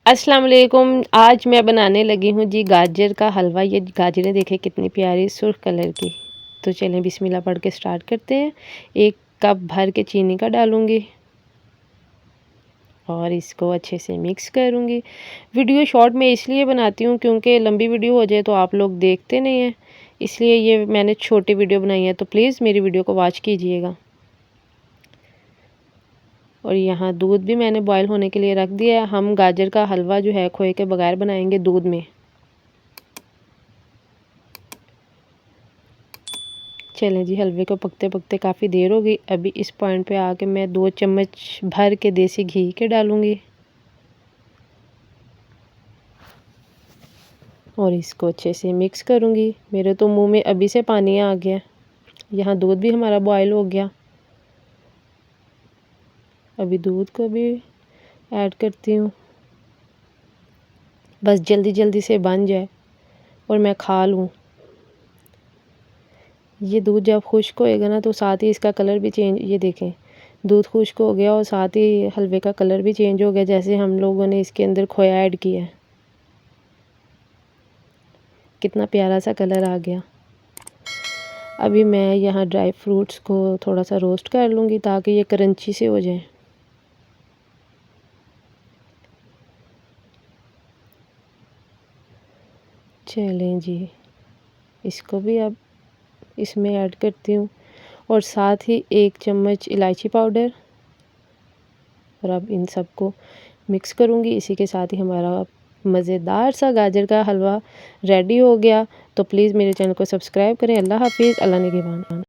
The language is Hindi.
अस्सलाम वालेकुम। आज मैं बनाने लगी हूँ जी गाजर का हलवा। ये गाजरें देखें कितनी प्यारी सुर्ख कलर की। तो चलें बिस्मिल्लाह पढ़ के स्टार्ट करते हैं। 1 कप भर के चीनी का डालूँगी और इसको अच्छे से मिक्स करूँगी। वीडियो शॉर्ट में इसलिए बनाती हूँ क्योंकि लंबी वीडियो हो जाए तो आप लोग देखते नहीं हैं, इसलिए ये मैंने छोटी वीडियो बनाई है। तो प्लीज़ मेरी वीडियो को वॉच कीजिएगा। और यहाँ दूध भी मैंने बॉईल होने के लिए रख दिया है। हम गाजर का हलवा जो है खोए के बगैर बनाएंगे दूध में। चलें जी, हलवे को पकते पकते काफ़ी देर हो गई। अभी इस पॉइंट पे आके मैं 2 चम्मच भर के देसी घी के डालूँगी और इसको अच्छे से मिक्स करूँगी। मेरे तो मुंह में अभी से पानी आ गया। यहाँ दूध भी हमारा बॉईल हो गया। अभी दूध को भी ऐड करती हूँ, बस जल्दी जल्दी से बन जाए और मैं खा लूँ। ये दूध जब खुश्क होएगा ना तो साथ ही इसका कलर भी चेंज, ये देखें दूध खुश्क हो गया और साथ ही हलवे का कलर भी चेंज हो गया, जैसे हम लोगों ने इसके अंदर खोया ऐड किया है। कितना प्यारा सा कलर आ गया। अभी मैं यहाँ ड्राई फ्रूट्स को थोड़ा सा रोस्ट कर लूँगी ताकि ये क्रंची से हो जाए। चलें जी, इसको भी अब इसमें ऐड करती हूँ और साथ ही 1 चम्मच इलायची पाउडर। और अब इन सबको मिक्स करूँगी। इसी के साथ ही हमारा मज़ेदार सा गाजर का हलवा रेडी हो गया। तो प्लीज़ मेरे चैनल को सब्सक्राइब करें। अल्लाह हाफ़िज़। अल्लाह निगहबान।